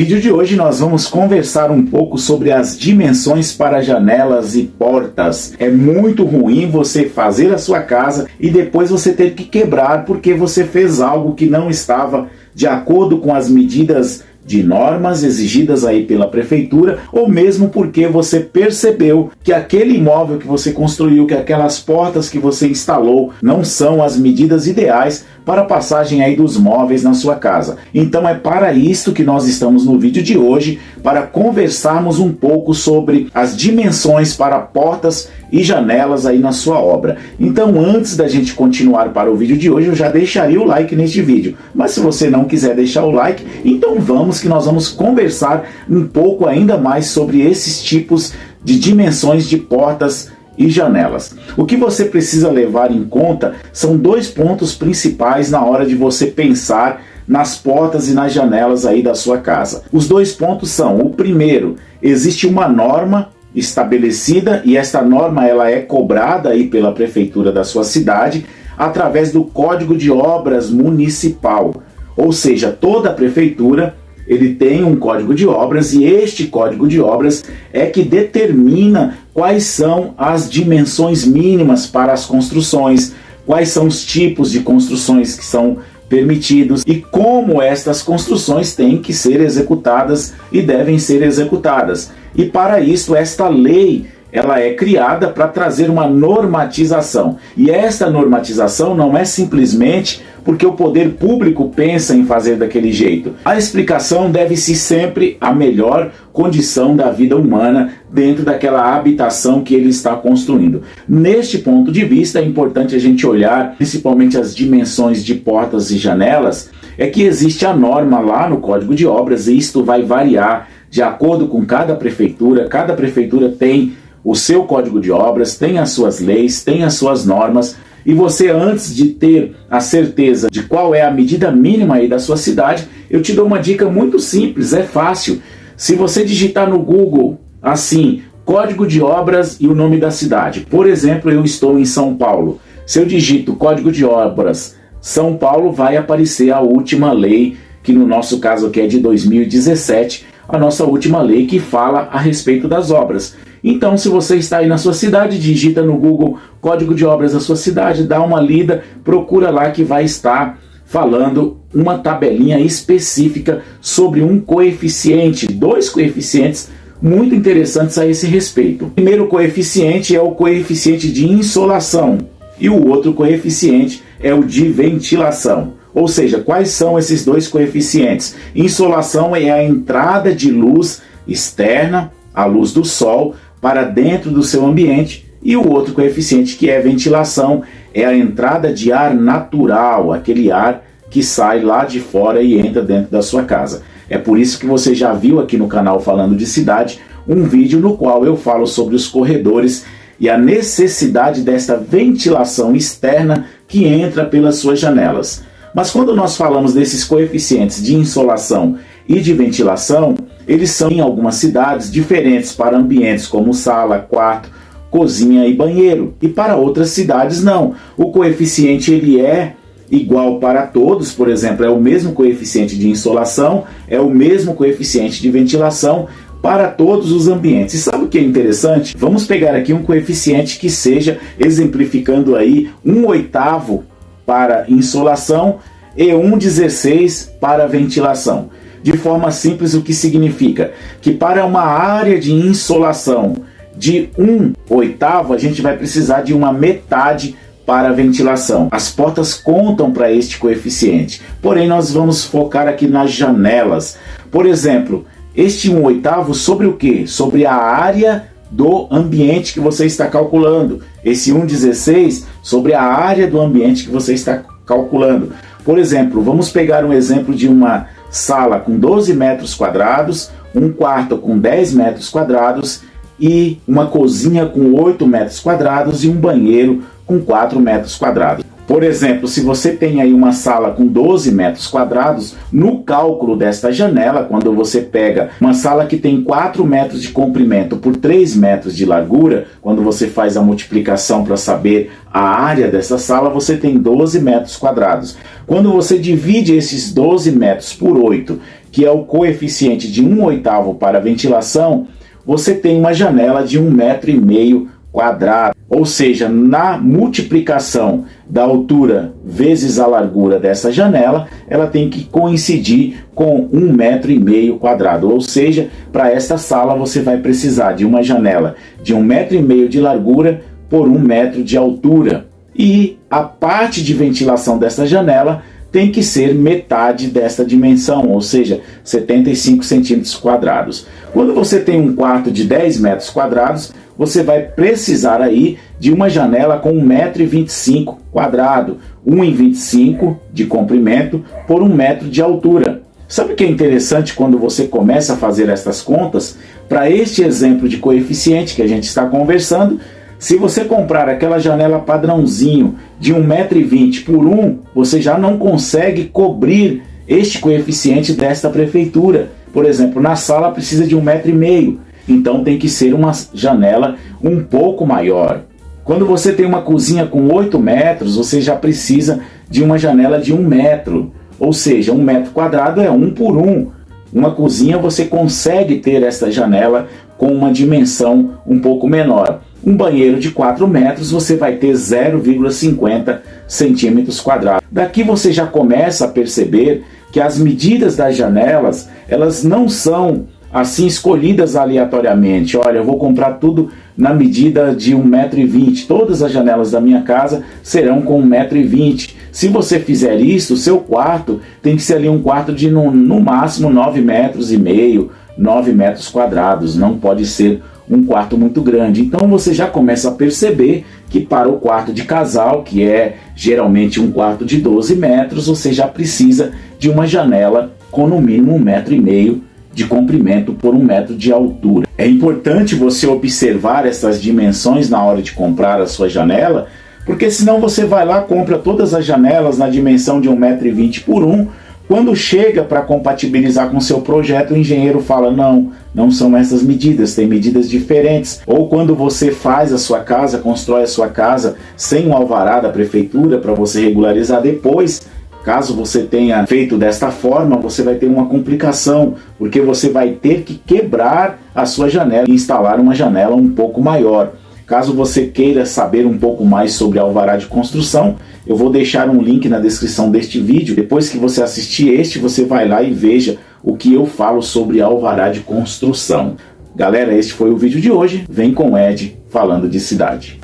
vídeo de hoje nós vamos conversar um pouco sobre as dimensões para janelas e portas. É muito ruim você fazer a sua casa e depois você ter que quebrar porque você fez algo que não estava de acordo com as medidas de normas exigidas aí pela prefeitura, ou mesmo porque você percebeu que aquele imóvel que você construiu, que aquelas portas que você instalou não são as medidas ideais para a passagem aí dos móveis na sua casa. Então é para isso que nós estamos no vídeo de hoje, para conversarmos um pouco sobre as dimensões para portas e janelas aí na sua obra. Então, antes da gente continuar para o vídeo de hoje, eu já deixaria o like neste vídeo. Mas se você não quiser deixar o like, então vamos que nós vamos conversar um pouco ainda mais sobre esses tipos de dimensões de portas e janelas. O que você precisa levar em conta são dois pontos principais na hora de você pensar nas portas e nas janelas aí da sua casa. Os dois pontos são: o primeiro, existe uma norma estabelecida e esta norma ela é cobrada aí pela prefeitura da sua cidade através do Código de Obras Municipal. Ou seja, toda a prefeitura ele tem um código de obras e este código de obras é que determina quais são as dimensões mínimas para as construções, quais são os tipos de construções que são permitidos e como estas construções têm que ser executadas e devem ser executadas. E para isso esta lei ela é criada para trazer uma normatização. E esta normatização não é simplesmente porque o poder público pensa em fazer daquele jeito. A explicação deve-se sempre à melhor condição da vida humana dentro daquela habitação que ele está construindo. Neste ponto de vista, é importante a gente olhar principalmente as dimensões de portas e janelas, é que existe a norma lá no Código de Obras e isto vai variar de acordo com cada prefeitura tem o seu código de obras, tem as suas leis, tem as suas normas, e você, antes de ter a certeza de qual é a medida mínima aí da sua cidade, eu te dou uma dica muito simples, é fácil. Se você digitar no Google assim, código de obras e o nome da cidade, por exemplo, eu estou em São Paulo, se eu digito código de obras São Paulo, vai aparecer a última lei, que no nosso caso aqui é de 2017, a nossa última lei que fala a respeito das obras. Então, se você está aí na sua cidade, digita no Google Código de Obras da sua cidade, dá uma lida, procura lá que vai estar falando uma tabelinha específica sobre um coeficiente, dois coeficientes muito interessantes a esse respeito. O primeiro coeficiente é o coeficiente de insolação e o outro coeficiente é o de ventilação. Ou seja, quais são esses dois coeficientes? Insolação é a entrada de luz externa, a luz do sol, para dentro do seu ambiente, e o outro coeficiente, que é ventilação, é a entrada de ar natural, aquele ar que sai lá de fora e entra dentro da sua casa. É por isso que você já viu aqui no canal Falando de Cidade um vídeo no qual eu falo sobre os corredores e a necessidade desta ventilação externa que entra pelas suas janelas. Mas quando nós falamos desses coeficientes de insolação e de ventilação, eles são em algumas cidades diferentes para ambientes como sala, quarto, cozinha e banheiro. E para outras cidades não. O coeficiente ele é igual para todos, por exemplo, é o mesmo coeficiente de insolação, é o mesmo coeficiente de ventilação para todos os ambientes. E sabe o que é interessante? Vamos pegar aqui um coeficiente que seja, exemplificando aí, 1/8 para insolação e 1/16 para ventilação. De forma simples, o que significa? Que para uma área de insolação de 1/8, a gente vai precisar de uma metade para ventilação. As portas contam para este coeficiente, porém nós vamos focar aqui nas janelas. Por exemplo, este 1/8 sobre o quê? Sobre a área do ambiente que você está calculando. Esse 1/16 sobre a área do ambiente que você está calculando. Por exemplo, vamos pegar um exemplo de uma sala com 12 metros quadrados, um quarto com 10 metros quadrados e uma cozinha com 8 metros quadrados e um banheiro com 4 metros quadrados. Por exemplo, se você tem aí uma sala com 12 metros quadrados, no cálculo desta janela, quando você pega uma sala que tem 4 metros de comprimento por 3 metros de largura, quando você faz a multiplicação para saber a área dessa sala, você tem 12 metros quadrados. Quando você divide esses 12 metros por 8 que é o coeficiente de 1/8 para ventilação, você tem uma janela de 1,5 m quadrado. Ou seja, na multiplicação da altura vezes a largura dessa janela, ela tem que coincidir com 1,5 m quadrado. Ou seja, para esta sala você vai precisar de uma janela de 1,5 m de largura por 1 m de altura. E a parte de ventilação dessa janela tem que ser metade desta dimensão, ou seja, 75 centímetros quadrados. Quando você tem um quarto de 10 metros quadrados, você vai precisar aí de uma janela com 1,25 m quadrado, 1,25 m de comprimento por 1 m de altura. Sabe o que é interessante quando você começa a fazer estas contas? Para este exemplo de coeficiente que a gente está conversando, se você comprar aquela janela padrãozinho de 1,20 m por 1, você já não consegue cobrir este coeficiente desta prefeitura. Por exemplo, na sala precisa de 1,5 m, então tem que ser uma janela um pouco maior. Quando você tem uma cozinha com 8 metros, você já precisa de uma janela de 1 metro, ou seja, 1 metro quadrado é 1 por 1. Uma cozinha você consegue ter esta janela com uma dimensão um pouco menor. Um banheiro de 4 metros você vai ter 0,50 centímetros quadrados. Daqui você já começa a perceber que as medidas das janelas, elas não são assim escolhidas aleatoriamente. Olha, eu vou comprar tudo na medida de 1,20 m. Todas as janelas da minha casa serão com 1,20 m. Se você fizer isso, o seu quarto tem que ser ali um quarto de no máximo 9,5 metros, 9 metros quadrados. Não pode ser um quarto muito grande. Então você já começa a perceber que para o quarto de casal, que é geralmente um quarto de 12 metros, você já precisa de uma janela com no mínimo 1,5 m de comprimento por 1 m de altura. É importante você observar essas dimensões na hora de comprar a sua janela, porque senão você vai lá, compra todas as janelas na dimensão de 1,20 m por 1. Quando chega para compatibilizar com o seu projeto, o engenheiro fala, não são essas medidas, tem medidas diferentes. Ou quando você faz a sua casa, constrói a sua casa sem um alvará da prefeitura para você regularizar depois, caso você tenha feito desta forma, você vai ter uma complicação, porque você vai ter que quebrar a sua janela e instalar uma janela um pouco maior. Caso você queira saber um pouco mais sobre alvará de construção, eu vou deixar um link na descrição deste vídeo. Depois que você assistir este, você vai lá e veja o que eu falo sobre alvará de construção. Galera, este foi o vídeo de hoje. Vem com o Ed falando de cidade.